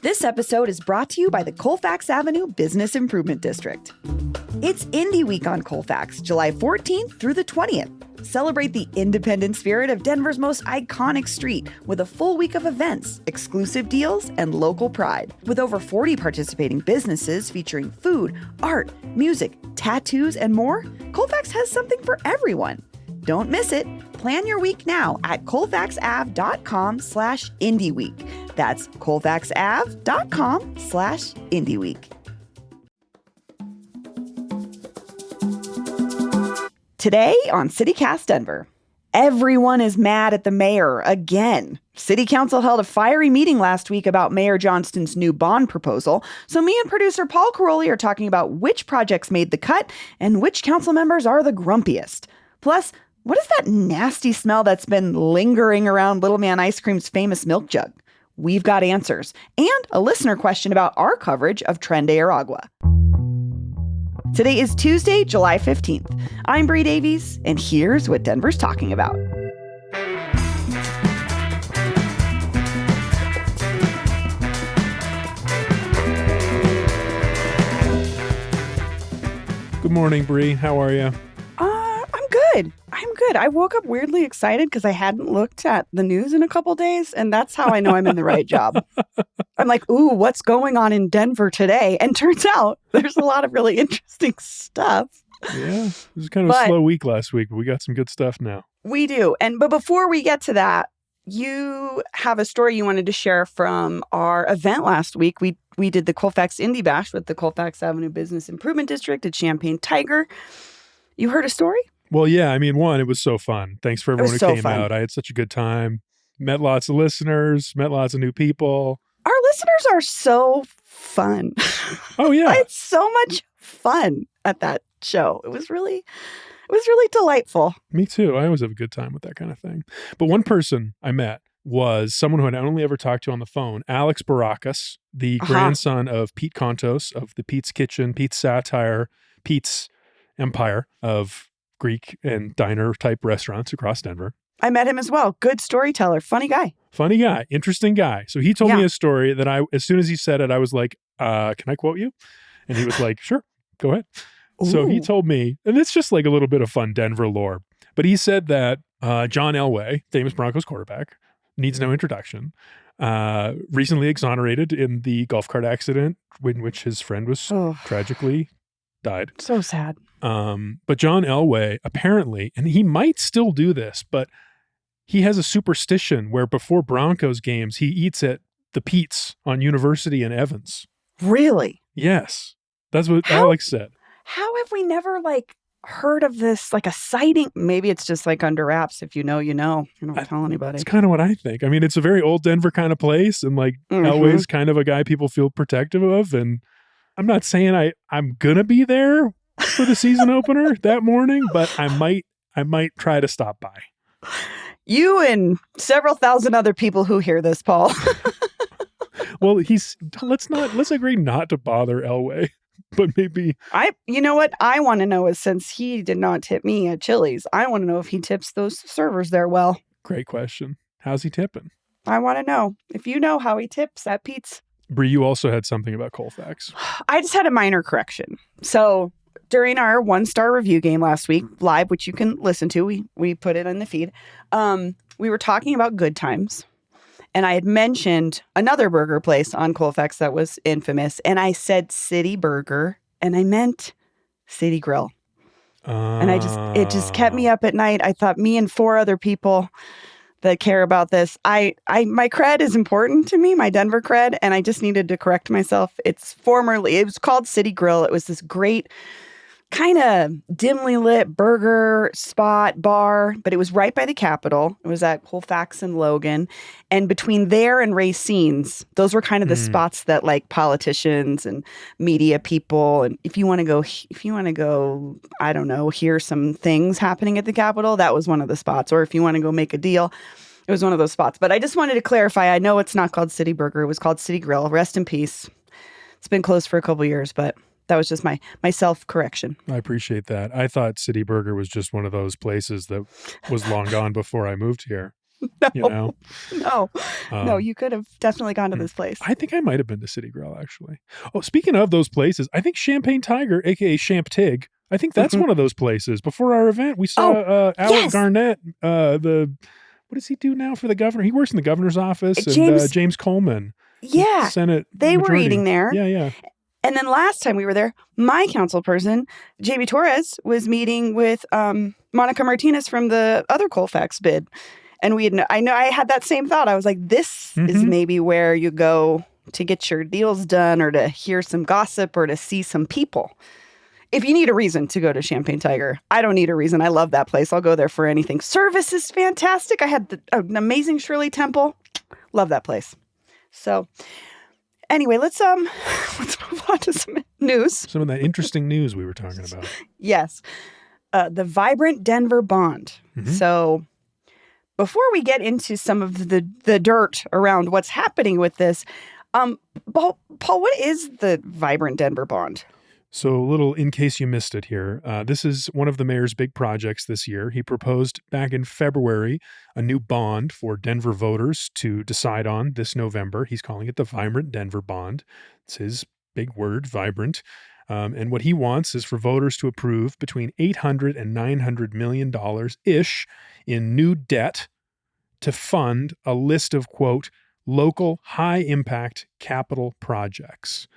This episode is brought to you by the Colfax Avenue Business Improvement District. It's Indie Week on Colfax, July 14th through the 20th. Celebrate the independent spirit of Denver's most iconic street with a full week of events, exclusive deals, and local pride. With over 40 participating businesses featuring food, art, music, tattoos, and more, Colfax has something for everyone. Don't miss it. Plan your week now at colfaxav.com/IndieWeek. That's colfaxav.com/IndieWeek. Today on CityCast Denver, everyone is mad at the mayor again. City Council held a fiery meeting last week about Mayor Johnston's new bond proposal. So me and producer Paul Caroli are talking about which projects made the cut and which council members are the grumpiest. Plus, what is that nasty smell that's been lingering around Little Man Ice Cream's famous milk jug? We've got answers and a listener question about our coverage of Tren de Aragua. Today is Tuesday, July 15th. I'm Bree Davies, and here's what Denver's talking about. Good morning, Bree. How are you? I'm good. I woke up weirdly excited because I hadn't looked at the news in a couple days, and that's how I know I'm in the right job. I'm like, ooh, what's going on in Denver today? And turns out there's a lot of really interesting stuff. Yeah, it was kind of a slow week last week, but we got some good stuff now. We do. But before we get to that, you have a story you wanted to share from our event last week. We did the Colfax Indie Bash with the Colfax Avenue Business Improvement District at Champaign Tiger. You heard a story? Well, yeah. I mean, one, it was so fun. Thanks for everyone who came out. I had such a good time. Met lots of listeners, met lots of new people. Our listeners are so fun. Oh, yeah. I had so much fun at that show. It was really delightful. Me too. I always have a good time with that kind of thing. But one person I met was someone who I'd only ever talked to on the phone, Alex Baracus, the grandson of Pete Kontos of the Pete's Kitchen, Pete's Satire, Pete's Empire of Greek and diner type restaurants across Denver. I met him as well. Good storyteller. Funny guy. Interesting guy. So he told me a story that as soon as he said it, I was like, can I quote you? And he was like, sure, go ahead. Ooh. So he told me, and it's just like a little bit of fun Denver lore, but he said that John Elway, famous Broncos quarterback, needs no introduction, recently exonerated in the golf cart accident in which his friend was tragically died. So sad. But John Elway, apparently, and he might still do this, but he has a superstition where before Broncos games, he eats at the Pete's on University and Evans. Really? Yes. That's what Alex said. How have we never heard of this, like a sighting? Maybe it's just like under wraps. If you know, you know. You don't tell anybody. It's kind of what I think. I mean, it's a very old Denver kind of place, and Elway's kind of a guy people feel protective of, and I'm not saying I'm going to be there for the season opener that morning, but I might try to stop by. You and several thousand other people who hear this, Paul. Well, let's agree not to bother Elway, but maybe. You know what I want to know is, since he did not tip me at Chili's, I want to know if he tips those servers there well. Great question. How's he tipping? I want to know. If you know how he tips at Pete's. Bree, you also had something about Colfax. I just had a minor correction. So during our 1-star review game last week, live, which you can listen to, we put it in the feed, we were talking about Good Times. And I had mentioned another burger place on Colfax that was infamous. And I said City Burger, and I meant City Grill. And it just kept me up at night. I thought, me and 4 other people that care about this. My cred is important to me, my Denver cred, and I just needed to correct myself. It was called City Grill. It was this great kind of dimly lit burger spot bar, but it was right by the Capitol. It was at Colfax and Logan. And between there and Racine's, those were kind of the spots that politicians and media people, and if you want to go, I don't know, hear some things happening at the Capitol, that was one of the spots. Or if you want to go make a deal, it was one of those spots. But I just wanted to clarify, I know it's not called City Burger. It was called City Grill. Rest in peace. It's been closed for a couple years, but that was just my self-correction. I appreciate that. I thought City Burger was just one of those places that was long gone before I moved here. No. No, you could have definitely gone to this place. I think I might have been to City Grill, actually. Oh, speaking of those places, I think Champagne Tiger, aka Champ Tig, I think that's one of those places. Before our event, we saw Alec Garnett, what does he do now for the governor? He works in the governor's office, and James Coleman. Yeah. Senate they majority. were eating there. Yeah. And then last time we were there, my council person, Jamie Torres, was meeting with Monica Martinez from the other Colfax bid. And I had that same thought. I was like, this is maybe where you go to get your deals done or to hear some gossip or to see some people. If you need a reason to go to Champagne Tiger, I don't need a reason. I love that place. I'll go there for anything. Service is fantastic. I had an amazing Shirley Temple. Love that place. So anyway, let's move on to some news. Some of that interesting news we were talking about. Yes. The Vibrant Denver Bond. So before we get into some of the dirt around what's happening with this, Paul, what is the Vibrant Denver Bond? So a little in case you missed it here, this is one of the mayor's big projects this year. He proposed back in February a new bond for Denver voters to decide on this November. He's calling it the Vibrant Denver Bond. It's his big word, vibrant. And what he wants is for voters to approve between $800 and $900 million-ish in new debt to fund a list of, quote, local high-impact capital projects.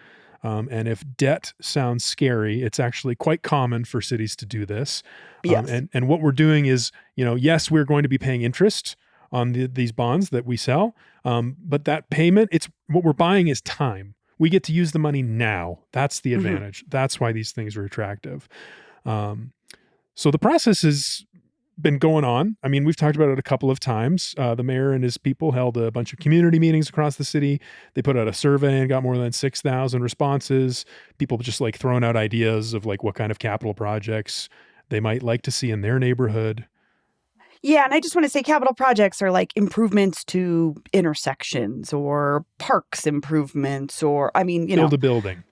And if debt sounds scary, it's actually quite common for cities to do this. Yes. And what we're doing is, yes, we're going to be paying interest on these bonds that we sell. But that payment, what we're buying is time. We get to use the money now. That's the advantage. That's why these things are attractive. So the process has been going on. I mean, we've talked about it a couple of times. The mayor and his people held a bunch of community meetings across the city. They put out a survey and got more than 6,000 responses. People just throwing out ideas of what kind of capital projects they might like to see in their neighborhood. Yeah, and I just want to say capital projects are improvements to intersections or parks improvements or, build a building.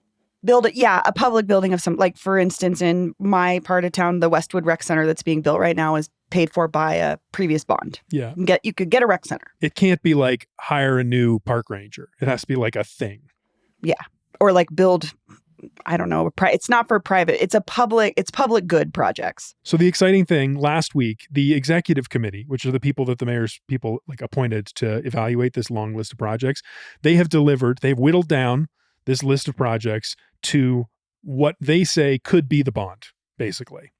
A public building of some, for instance, in my part of town, the Westwood Rec Center that's being built right now is paid for by a previous bond. Yeah. You could get a rec center. It can't be hire a new park ranger. It has to be a thing. Yeah. Or build, I don't know, it's not for private. It's public good projects. So the exciting thing, last week, the executive committee, which are the people that the mayor's people appointed to evaluate this long list of projects, they've whittled down this list of projects to what they say could be the bond, basically.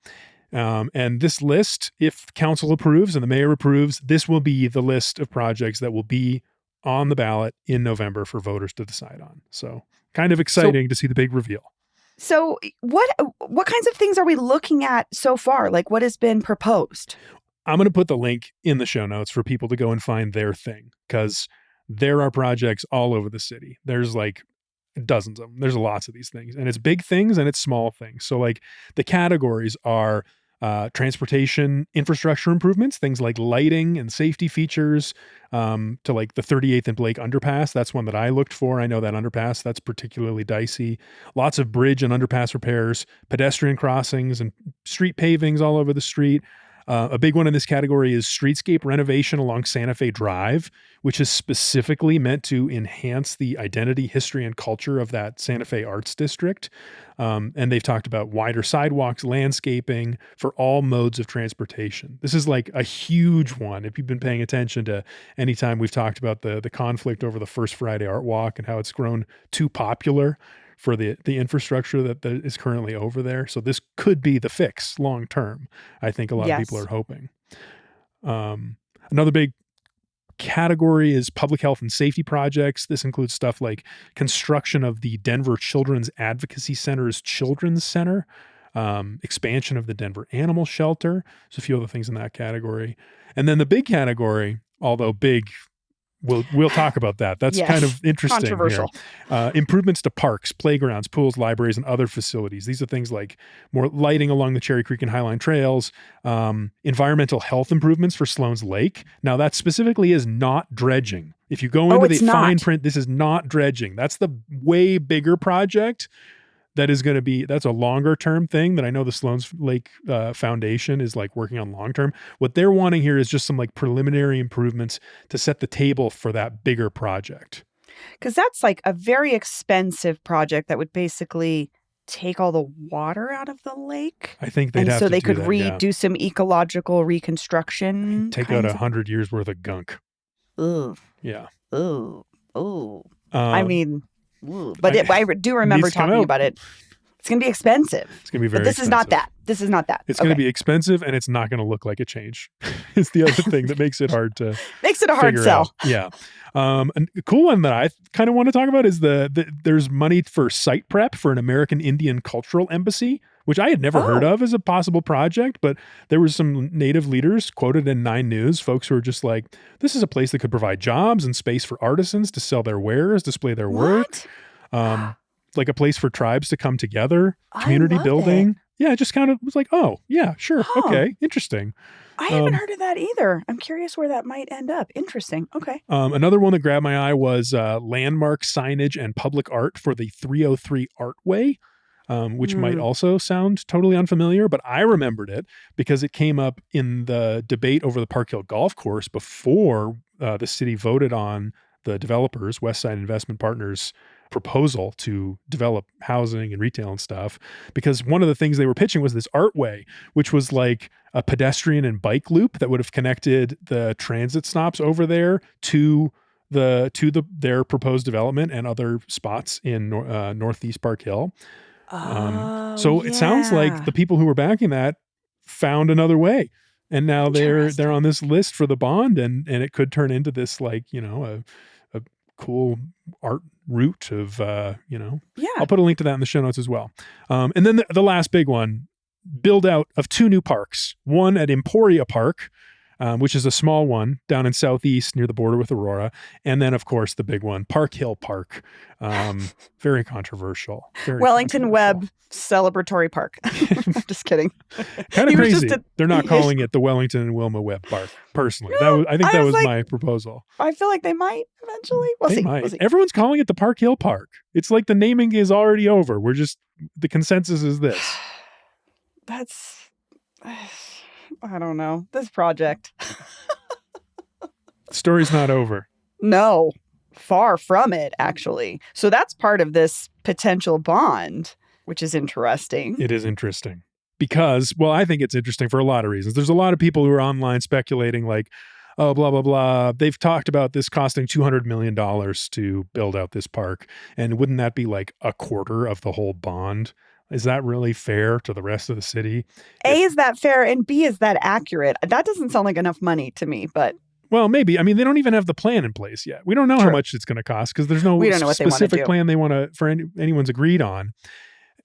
And this list, if council approves and the mayor approves, this will be the list of projects that will be on the ballot in November for voters to decide on. So kind of exciting to see the big reveal. So what kinds of things are we looking at so far? What has been proposed? I'm going to put the link in the show notes for people to go and find their thing, because there are projects all over the city. There's dozens of them. There's lots of these things, and it's big things and it's small things. So the categories are transportation infrastructure improvements, things like lighting and safety features, to the 38th and Blake underpass. That's one that I looked for. I know that underpass, that's particularly dicey. Lots of bridge and underpass repairs, pedestrian crossings and street pavings all over the street. A big one in this category is streetscape renovation along Santa Fe Drive, which is specifically meant to enhance the identity, history, and culture of that Santa Fe Arts District. And they've talked about wider sidewalks, landscaping for all modes of transportation. This is a huge one. If you've been paying attention to any time we've talked about the conflict over the First Friday Art Walk and how it's grown too popular for the infrastructure that is currently over there. So this could be the fix long term. I think a lot of people are hoping. Another big category is public health and safety projects. This includes stuff like construction of the Denver Children's Advocacy Center's Children's Center, expansion of the Denver Animal Shelter. There's a few other things in that category. And then the big category, although big, We'll talk about that. That's kind of interesting. Controversial. Here. Improvements to parks, playgrounds, pools, libraries, and other facilities. These are things like more lighting along the Cherry Creek and Highline trails, environmental health improvements for Sloan's Lake. Now, that specifically is not dredging. If you go into the fine print, this is not dredging. That's the way bigger project that is going to be, that's a longer term thing that I know the Sloan's Lake Foundation is like working on long term. What they're wanting here is just some like preliminary improvements to set the table for that bigger project. Because that's like a very expensive project that would basically take all the water out of the lake. I think they'd have so to they do could that, do some ecological reconstruction. Take out 100 years worth of gunk. Ugh. Yeah. Ooh. Ooh. I mean, but I do remember talking about it. It's going to be expensive. It's going to be very expensive. This is not that. This is not that. It's going to be expensive, and it's not going to look like a change. It's the other thing that makes it hard to makes it a hard sell. Out. Yeah. And a cool one that I kind of want to talk about is there's money for site prep for an American Indian cultural embassy, which I had never heard of as a possible project, but there was some native leaders quoted in 9 News, folks who were just like, this is a place that could provide jobs and space for artisans to sell their wares, display their work. Like a place for tribes to come together, community building. It. Yeah, it just kind of was like, oh, yeah, sure. Okay, interesting. I haven't heard of that either. I'm curious where that might end up. Interesting. Okay. Another one that grabbed my eye was landmark signage and public art for the 303 Artway, which might also sound totally unfamiliar, but I remembered it because it came up in the debate over the Park Hill Golf Course before the city voted on the developers, Westside Investment Partners, proposal to develop housing and retail and stuff, because one of the things they were pitching was this artway, which was like a pedestrian and bike loop that would have connected the transit stops over there to their proposed development and other spots in Northeast Park Hill. So it sounds like the people who were backing that found another way, and now they're on this list for the bond, and it could turn into this, like, you know, a cool art route of, I'll put a link to that in the show notes as well. And then the last big one, build out of 2 new parks, one at Emporia Park, which is a small one down in Southeast near the border with Aurora. And then, of course, the big one, Park Hill Park. Very controversial. Wellington Webb Celebratory Park. I'm just kidding. Kind of crazy. They're not calling it the Wellington and Wilma Webb Park, personally. I think that was my proposal. I feel like they might eventually. We'll see. Everyone's calling it the Park Hill Park. It's like the naming is already over. The consensus is this. That's... I don't know. This project. The story's not over. No, far from it, actually. So that's part of this potential bond, which is interesting. It is interesting because, well, I think it's interesting for a lot of reasons. There's a lot of people who are online speculating like, oh, blah, blah, blah. They've talked about this costing $200 million to build out this park. And wouldn't that be like a quarter of the whole bond? Is that really fair to the rest of the city? A, is that fair? And B, is that accurate? That doesn't sound like enough money to me, but... Well, maybe. I mean, they don't even have the plan in place yet. We don't know how much it's going to cost because there's no specific plan they want to, for anyone's agreed on.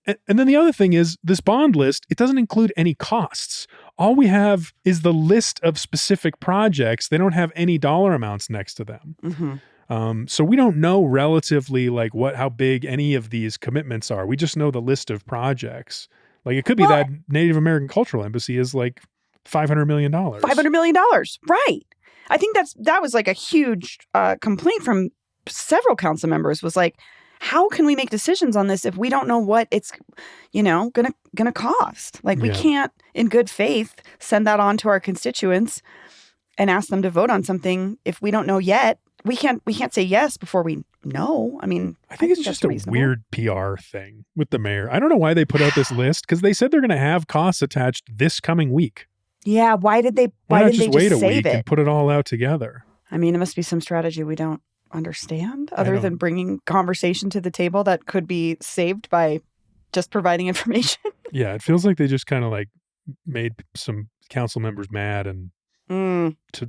And then the other thing is this bond list, it doesn't include any costs. All we have is the list of specific projects. They don't have any dollar amounts next to them. Mm-hmm. So we don't know relatively like how big any of these commitments are. We just know the list of projects. Like it could be that Native American Cultural Embassy is like $500 million. $500 million. Right. I think that was like a huge complaint from several council members was like, how can we make decisions on this if we don't know what it's, gonna cost? Like we can't in good faith send that on to our constituents and ask them to vote on something if we don't know yet. We can't say yes before we know. I mean, I think it's just a weird PR thing with the mayor. I don't know why they put out this list because they said they're going to have costs attached this coming week. Yeah, why didn't they just wait a week and put it all out together? I mean, it must be some strategy we don't understand other than bringing conversation to the table that could be saved by just providing information. Yeah, it feels like they just kind of like made some council members mad and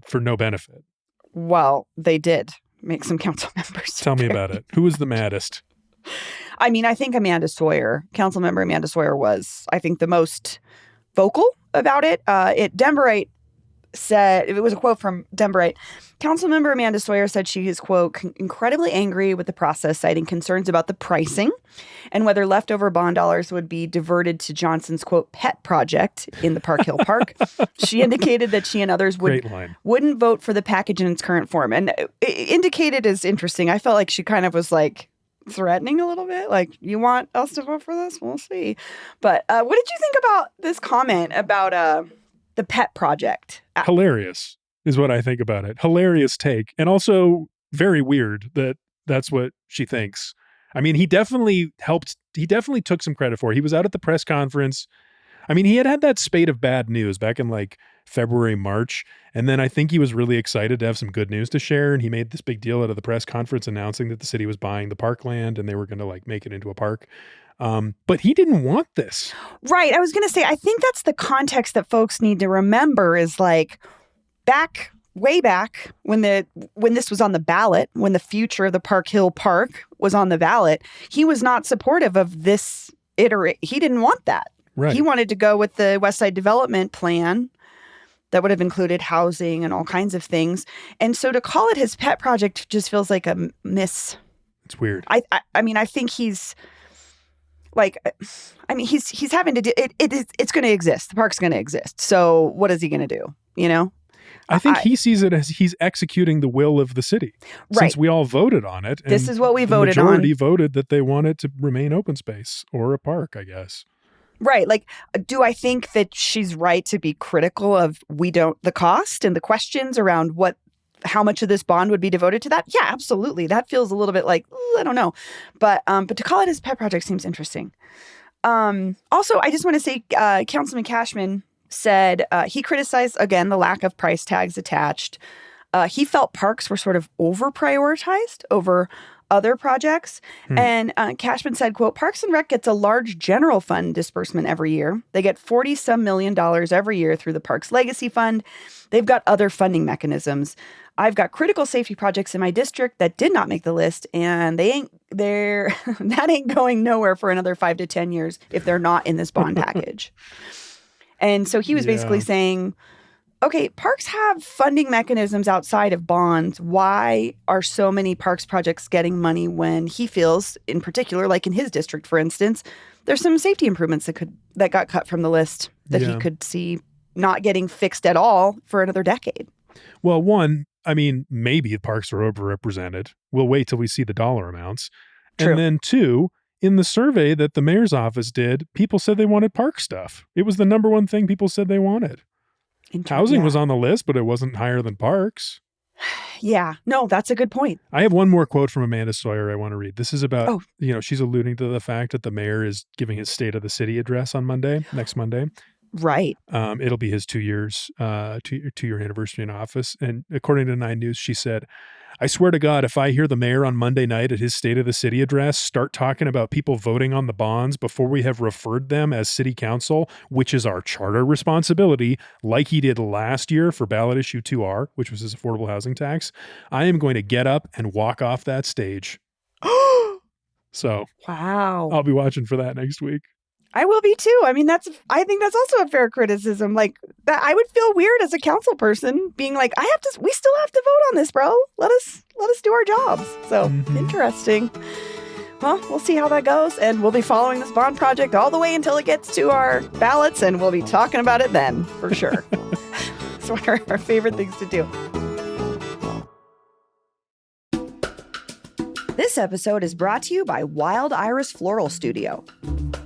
for no benefit. Well, they did make some council members. Tell me about it. Who was the maddest? I mean, I think Councilmember Amanda Sawyer was, I think, the most vocal about it. Denverite said, it was a quote from Denverite, Councilmember Amanda Sawyer said she is, quote, incredibly angry with the process, citing concerns about the pricing and whether leftover bond dollars would be diverted to Johnson's, quote, pet project in the Park Hill Park. She indicated that she and others wouldn't vote for the package in its current form. And indicated is interesting. I felt like she kind of was like, threatening a little bit. Like, you want us to vote for this? We'll see. But what did you think about this comment about the pet project? Hilarious is what I think about it. Hilarious take. And also very weird that that's what she thinks. I mean, he definitely took some credit for it. He was out at the press conference. I mean, he had that spate of bad news back in like February, March. And then I think he was really excited to have some good news to share. And he made this big deal out of the press conference announcing that the city was buying the parkland and they were going to like make it into a park. But he didn't want this. Right. I was going to say, I think that's the context that folks need to remember is like way back when this was on the ballot, when the future of the Park Hill Park was on the ballot, he was not supportive of this he didn't want that. Right. He wanted to go with the West Side Development Plan that would have included housing and all kinds of things. And so to call it his pet project just feels like a miss. It's weird. I mean, I think he's like, I mean, he's having to do it. It's going to exist. The park's going to exist. So what is he going to do? You know? I think he sees it as he's executing the will of the city. Right. Since we all voted on it. This is what we voted on. The majority voted that they want it to remain open space or a park, I guess. Right. Like, do I think that she's right to be critical of the cost and the questions around how much of this bond would be devoted to that? Yeah, absolutely. That feels a little bit like, I don't know. But to call it his pet project seems interesting. Also, I just want to say, Councilman Cashman said he criticized, again, the lack of price tags attached. He felt parks were sort of over-prioritized over other projects. And Cashman said, quote, Parks and Rec gets a large general fund disbursement every year. They get $40-some million every year through the Parks Legacy Fund. They've got other funding mechanisms. I've got critical safety projects in my district that did not make the list, and that ain't going nowhere for another 5 to 10 years if they're not in this bond package. And so he was basically saying, okay, parks have funding mechanisms outside of bonds. Why are so many parks projects getting money when he feels, in particular, like in his district, for instance, there's some safety improvements that got cut from the list that he could see not getting fixed at all for another decade? Well, one, I mean, maybe the parks are overrepresented. We'll wait till we see the dollar amounts. True. And then two, in the survey that the mayor's office did, people said they wanted park stuff. It was the number one thing people said they wanted. Housing was on the list, but it wasn't higher than parks. Yeah. No, that's a good point. I have one more quote from Amanda Sawyer I want to read. This is about, she's alluding to the fact that the mayor is giving his State of the City address on next Monday. Right. It'll be his 2 years, two-year anniversary in office. And according to 9 News, she said, I swear to God, if I hear the mayor on Monday night at his State of the City address start talking about people voting on the bonds before we have referred them as city council, which is our charter responsibility, like he did last year for ballot issue 2R, which was his affordable housing tax, I am going to get up and walk off that stage. So, wow. I'll be watching for that next week. I will be too. I mean, I think that's also a fair criticism. Like, that I would feel weird as a council person being like, we still have to vote on this, bro. Let us do our jobs. So interesting. Well, we'll see how that goes. And we'll be following this bond project all the way until it gets to our ballots. And we'll be talking about it then for sure. It's one of our favorite things to do. This episode is brought to you by Wild Iris Floral Studio.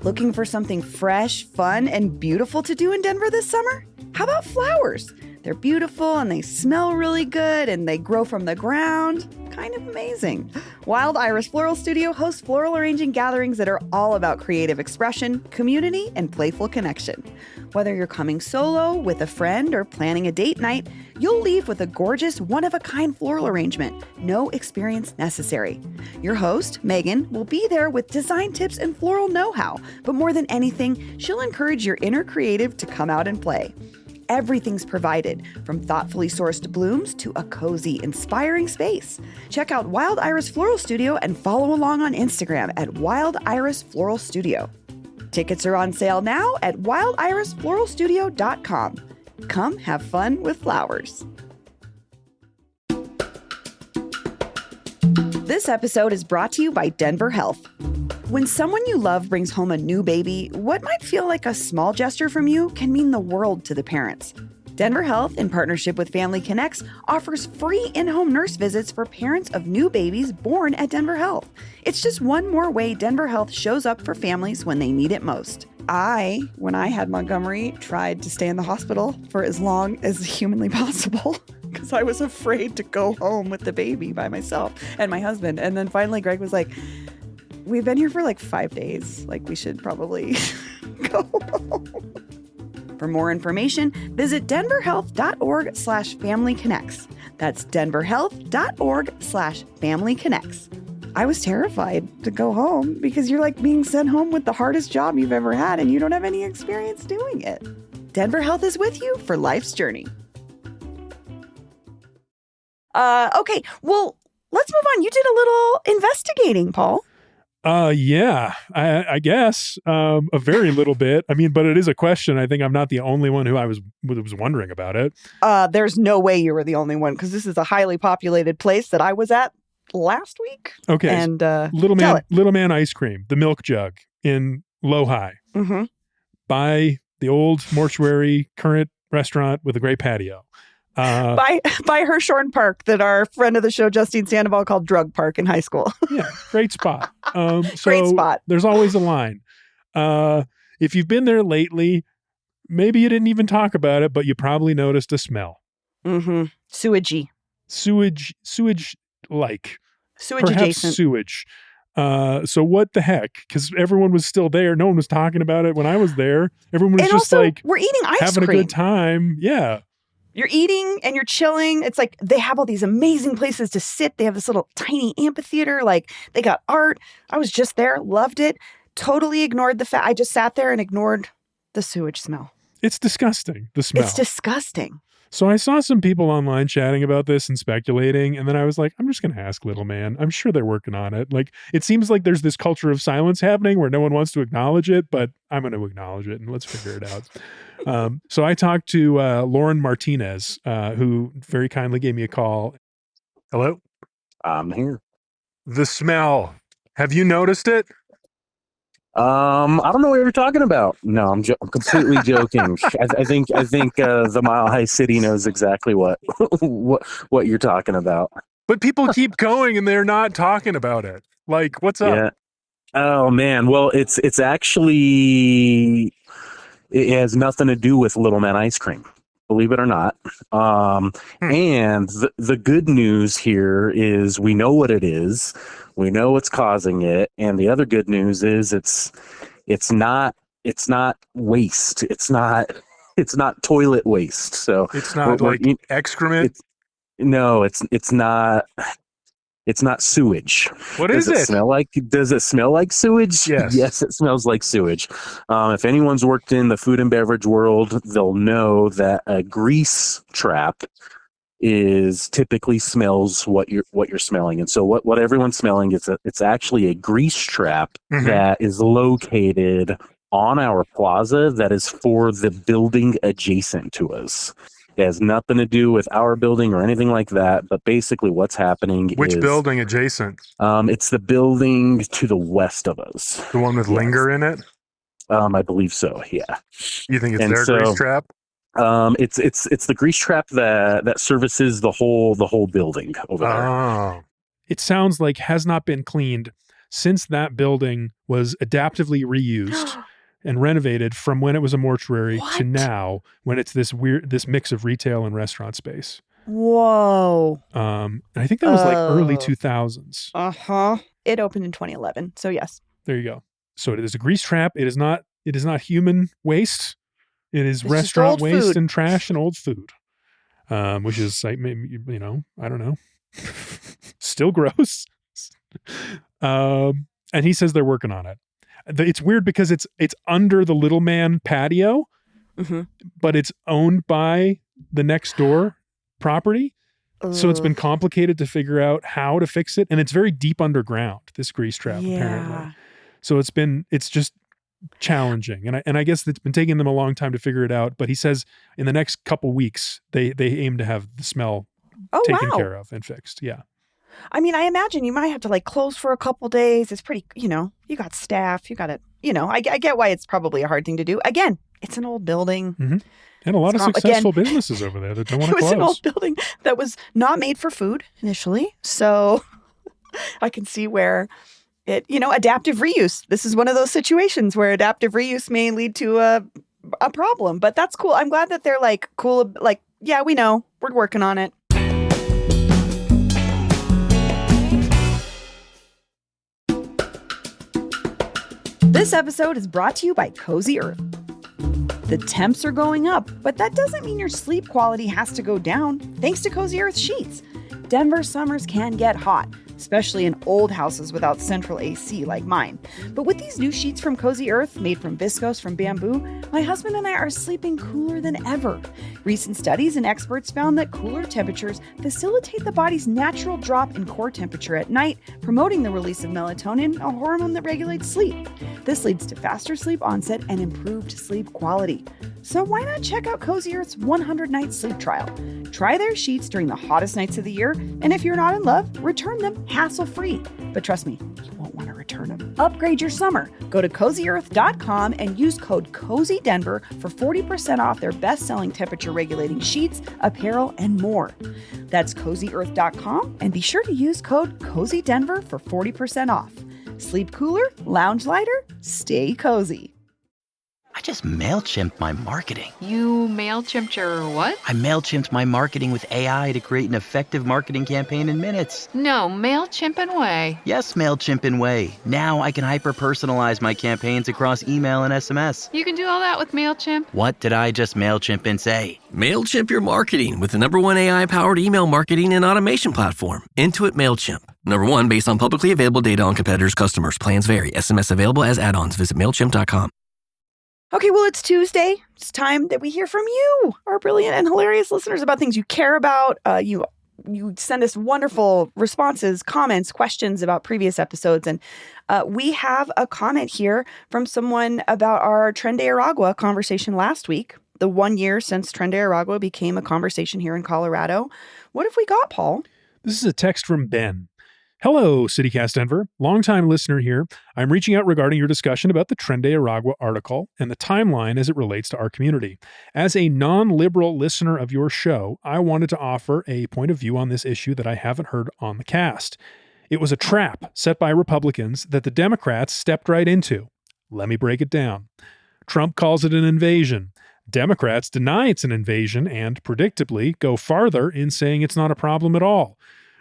Looking for something fresh, fun, and beautiful to do in Denver this summer? How about flowers? They're beautiful and they smell really good and they grow from the ground. Kind of amazing. Wild Iris Floral Studio hosts floral arranging gatherings that are all about creative expression, community, and playful connection. Whether you're coming solo, with a friend, or planning a date night, you'll leave with a gorgeous, one-of-a-kind floral arrangement. No experience necessary. Your host, Megan, will be there with design tips and floral know-how, but more than anything, she'll encourage your inner creative to come out and play. Everything's provided, from thoughtfully sourced blooms to a cozy, inspiring space. Check out Wild Iris Floral Studio and follow along on Instagram at Wild Iris Floral Studio. Tickets are on sale now at wildirisfloralstudio.com. Come have fun with flowers. This episode is brought to you by Denver Health. When someone you love brings home a new baby, what might feel like a small gesture from you can mean the world to the parents. Denver Health, in partnership with Family Connects, offers free in-home nurse visits for parents of new babies born at Denver Health. It's just one more way Denver Health shows up for families when they need it most. When I had Montgomery, tried to stay in the hospital for as long as humanly possible because I was afraid to go home with the baby by myself and my husband. And then finally Greg was like, we've been here for like 5 days. Like, we should probably go home. For more information, visit denverhealth.org/familyconnects. That's denverhealth.org/familyconnects. I was terrified to go home because you're like being sent home with the hardest job you've ever had and you don't have any experience doing it. Denver Health is with you for life's journey. Okay, well, let's move on. You did a little investigating, Paul. Yeah, I guess a very little bit. I mean, but it is a question. I think I'm not the only one who was wondering about it. There's no way you were the only one because this is a highly populated place that I was at last week. Okay, and Little Man Ice Cream, the Milk Jug in Low-High, by the old mortuary current restaurant with a great patio. By Hirshhorn Park that our friend of the show, Justine Sandoval, called Drug Park in high school. Yeah, great spot. Great spot. There's always a line. If you've been there lately, maybe you didn't even talk about it, but you probably noticed a smell. Sewage-y. Sewage-like. Sewage perhaps adjacent. Sewage. So what the heck? Because everyone was still there. No one was talking about it when I was there. Everyone was and just also, like we're eating ice having cream. a good time. Yeah. You're eating and you're chilling. It's like they have all these amazing places to sit. They have this little tiny amphitheater. Like, they got art. I was just there, loved it. Totally ignored the fact. I just sat there and ignored the sewage smell. It's disgusting, the smell. It's disgusting. So I saw some people online chatting about this and speculating, and then I was like, I'm just going to ask Little Man. I'm sure they're working on it. Like, it seems like there's this culture of silence happening where no one wants to acknowledge it, but I'm going to acknowledge it and let's figure it out. So I talked to Lauren Martinez, who very kindly gave me a call. Hello? I'm here. The smell. Have you noticed it? I don't know what you're talking about. No, I'm completely joking. I think the Mile High City knows exactly what you're talking about. But people keep going and they're not talking about it. Like, what's up? Yeah. Oh man. Well, it's actually, it has nothing to do with Little Man Ice Cream, believe it or not. And the good news here is we know what it is. We know what's causing it. And the other good news is it's not waste. It's not toilet waste. So it's not excrement. It's not sewage. What is it? Does it smell like sewage? Yes. Yes, it smells like sewage. If anyone's worked in the food and beverage world, they'll know that a grease trap typically smells what you're smelling. And so what everyone's smelling it's actually a grease trap that is located on our plaza that is for the building adjacent to us. It has nothing to do with our building or anything like that, but basically what's happening is... Which building adjacent? It's the building to the west of us. The one with Linger in it? I believe so, yeah. You think it's grease trap? It's the grease trap that services the whole building over there. Oh. It sounds like has not been cleaned since that building was adaptively reused and renovated from when it was a mortuary to now when it's this mix of retail and restaurant space. Whoa. And I think that was like early 2000s. It opened in 2011. So yes. There you go. So it is a grease trap. It is not human waste. It's restaurant waste food and trash and old food, which is like, maybe, I don't know, still gross. And he says they're working on it. It's weird because it's under the Little Man patio, but it's owned by the next door property. So it's been complicated to figure out how to fix it. And it's very deep underground, this grease trap, apparently. So it's just challenging. And I guess it's been taking them a long time to figure it out. But he says in the next couple weeks, they aim to have the smell taken care of and fixed. Yeah. I mean, I imagine you might have to close for a couple days. It's pretty, you got staff, you got to, I get why it's probably a hard thing to do. Again, It's an old building. Mm-hmm. And a lot of successful businesses over there that don't want to close. It was an old building that was not made for food initially. So I can see where adaptive reuse. This is one of those situations where adaptive reuse may lead to a problem. But that's cool. I'm glad that they're like cool. Like, yeah, we know. We're working on it. This episode is brought to you by Cozy Earth. The temps are going up, but that doesn't mean your sleep quality has to go down, thanks to Cozy Earth sheets. Denver summers can get hot, especially in old houses without central AC like mine. But with these new sheets from Cozy Earth, made from viscose from bamboo, my husband and I are sleeping cooler than ever. Recent studies and experts found that cooler temperatures facilitate the body's natural drop in core temperature at night, promoting the release of melatonin, a hormone that regulates sleep. This leads to faster sleep onset and improved sleep quality. So why not check out Cozy Earth's 100-night sleep trial? Try their sheets during the hottest nights of the year, and if you're not in love, return them hassle-free. But trust me, you won't want to return them. Upgrade your summer. Go to CozyEarth.com and use code CozyDenver for 40% off their best-selling temperature-regulating sheets, apparel, and more. That's CozyEarth.com, and be sure to use code CozyDenver for 40% off. Sleep cooler, lounge lighter, stay cozy. I just MailChimped my marketing. You MailChimped your what? I MailChimped my marketing with AI to create an effective marketing campaign in minutes. No, MailChimp and Way. Yes, MailChimp and Way. Now I can hyper-personalize my campaigns across email and SMS. You can do all that with MailChimp? What did I just MailChimp and say? MailChimp your marketing with the #1 AI-powered email marketing and automation platform, Intuit MailChimp. #1 based on publicly available data on competitors' customers. Plans vary. SMS available as add-ons. Visit MailChimp.com. Okay, well, it's Tuesday. It's time that we hear from you, our brilliant and hilarious listeners, about things you care about. You send us wonderful responses, comments, questions about previous episodes. And we have a comment here from someone about our Tren de Aragua conversation last week, the 1 year since Tren de Aragua became a conversation here in Colorado. What have we got, Paul? This is a text from Ben. Hello, CityCast Denver. Longtime listener here. I'm reaching out regarding your discussion about the Tren de Aragua article and the timeline as it relates to our community. As a non-liberal listener of your show, I wanted to offer a point of view on this issue that I haven't heard on the cast. It was a trap set by Republicans that the Democrats stepped right into. Let me break it down. Trump calls it an invasion. Democrats deny it's an invasion and, predictably, go farther in saying it's not a problem at all.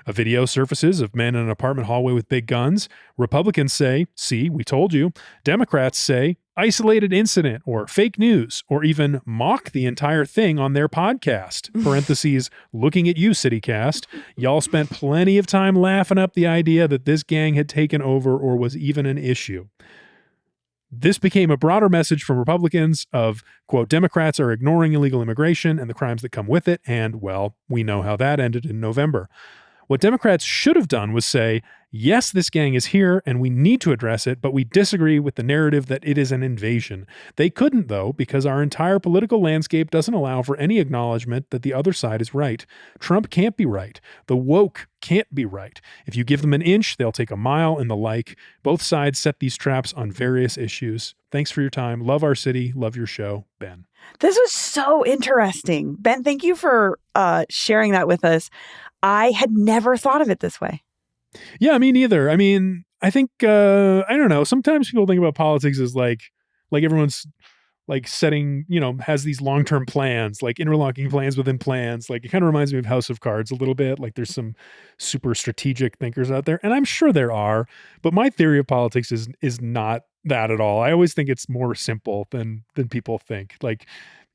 A video surfaces of men in an apartment hallway with big guns. Republicans say, see, we told you. Democrats say, isolated incident or fake news, or even mock the entire thing on their podcast. Parentheses, looking at you, CityCast. Y'all spent plenty of time laughing up the idea that this gang had taken over or was even an issue. This became a broader message from Republicans of, quote, Democrats are ignoring illegal immigration and the crimes that come with it, and, well, we know how that ended in November. What Democrats should have done was say, yes, this gang is here and we need to address it, but we disagree with the narrative that it is an invasion. They couldn't, though, because our entire political landscape doesn't allow for any acknowledgement that the other side is right. Trump can't be right. The woke can't be right. If you give them an inch, they'll take a mile and the like. Both sides set these traps on various issues. Thanks for your time. Love our city. Love your show. Ben. This was so interesting. Ben, thank you for sharing that with us. I had never thought of it this way. Yeah, me neither. I mean, I think, I don't know. Sometimes people think about politics as like everyone's like setting, has these long-term plans, like interlocking plans within plans. Like it kind of reminds me of House of Cards a little bit. Like there's some super strategic thinkers out there, and I'm sure there are, but my theory of politics is not that at all. I always think it's more simple than people think. Like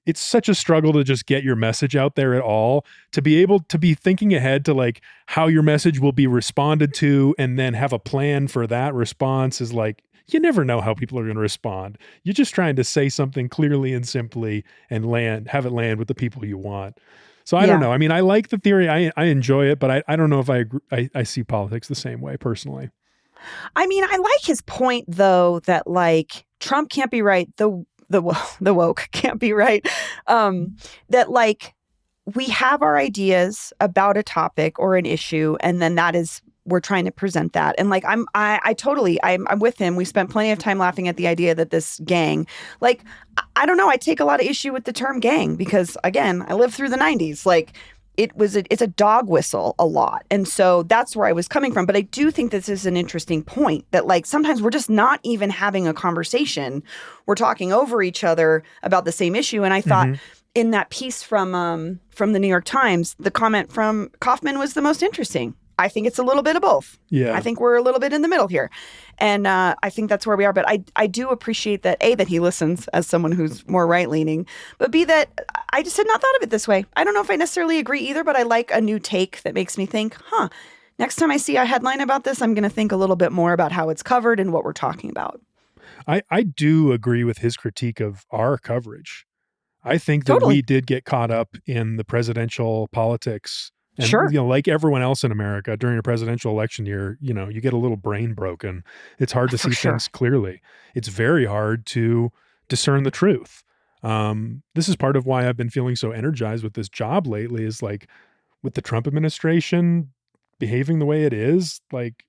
it's such a struggle to just get your message out there at all, to be able to be thinking ahead to like how your message will be responded to and then have a plan for that response is like, you never know how people are going to respond. You're just trying to say something clearly and simply and have it land with the people you want. So I don't know. I mean, I like the theory. I enjoy it, but I don't know if I agree. I see politics the same way personally. I mean, I like his point though, that like Trump can't be right. The woke can't be right. That like we have our ideas about a topic or an issue, and then that is we're trying to present that. And like, I'm with him. We spent plenty of time laughing at the idea that this gang, like, I don't know. I take a lot of issue with the term gang because, again, I lived through the 90s. Like, it's a dog whistle a lot. And so that's where I was coming from. But I do think this is an interesting point that, like, sometimes we're just not even having a conversation. We're talking over each other about the same issue. And I thought in that piece from the New York Times, the comment from Kaufman was the most interesting. I think it's a little bit of both. Yeah. I think we're a little bit in the middle here. And I think that's where we are. But I do appreciate that, A, that he listens as someone who's more right-leaning, but B, that I just had not thought of it this way. I don't know if I necessarily agree either, but I like a new take that makes me think, next time I see a headline about this, I'm going to think a little bit more about how it's covered and what we're talking about. I do agree with his critique of our coverage. I think that we did get caught up in the presidential politics. And, sure. Like everyone else in America during a presidential election year, you get a little brain broken. It's hard to see things clearly. It's very hard to discern the truth. This is part of why I've been feeling so energized with this job lately is like with the Trump administration behaving the way it is, like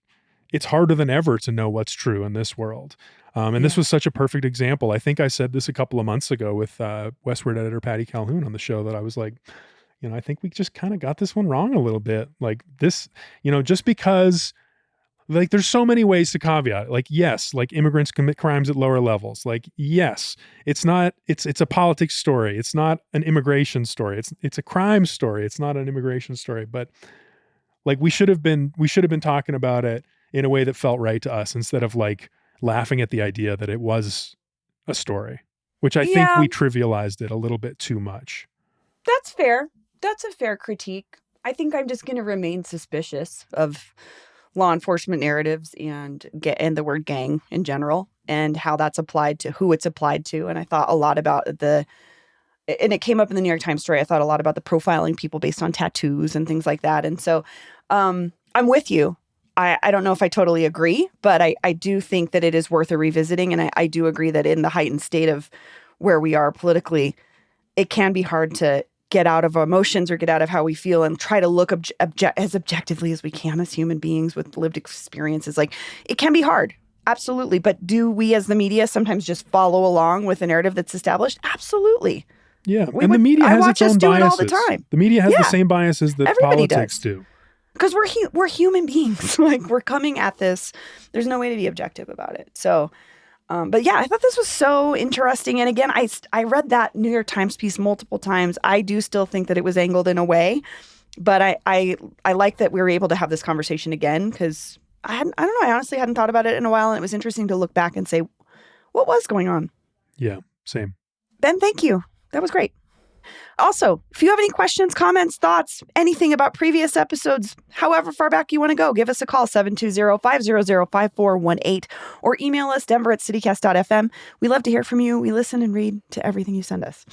it's harder than ever to know what's true in this world. And this was such a perfect example. I think I said this a couple of months ago with Westward editor Patty Calhoun on the show that I was like, I think we just kind of got this one wrong a little bit. Like this, just because like there's so many ways to caveat. Like, yes, like immigrants commit crimes at lower levels. Like, yes, it's a politics story. It's not an immigration story. It's a crime story. It's not an immigration story. But like we should have been talking about it in a way that felt right to us instead of like laughing at the idea that it was a story, which I think we trivialized it a little bit too much. That's fair. That's a fair critique. I think I'm just going to remain suspicious of law enforcement narratives and the word gang in general and how that's applied to who it's applied to. And I thought a lot about and it came up in the New York Times story. I thought a lot about the profiling people based on tattoos and things like that. And so I'm with you. I don't know if I totally agree, but I do think that it is worth a revisiting. And I do agree that in the heightened state of where we are politically, it can be hard to get out of our emotions or get out of how we feel and try to look as objectively as we can as human beings with lived experiences. Like it can be hard. Absolutely. But do we as the media sometimes just follow along with a narrative that's established? Absolutely. Yeah. The media has its own biases. Do it all the time. The media has the same biases that everybody politics does. do. Because we're human beings. Like we're coming at this. There's no way to be objective about it. So, but yeah, I thought this was so interesting. And again, I read that New York Times piece multiple times. I do still think that it was angled in a way, but I like that we were able to have this conversation again because I don't know. I honestly hadn't thought about it in a while, and it was interesting to look back and say, what was going on? Yeah, same. Ben, thank you. That was great. Also, if you have any questions, comments, thoughts, anything about previous episodes, however far back you want to go, give us a call, 720-500-5418, or email us, denver@citycast.fm. We love to hear from you. We listen and read to everything you send us.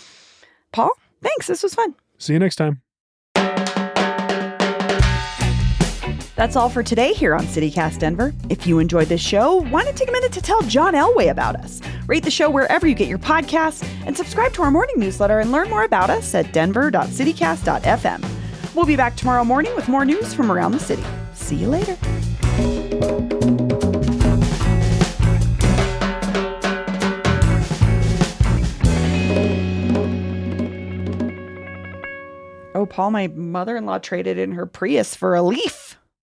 Paul, thanks. This was fun. See you next time. That's all for today here on CityCast Denver. If you enjoyed this show, why not take a minute to tell John Elway about us? Rate the show wherever you get your podcasts and subscribe to our morning newsletter and learn more about us at denver.citycast.fm. We'll be back tomorrow morning with more news from around the city. See you later. Oh, Paul, my mother-in-law traded in her Prius for a Leaf.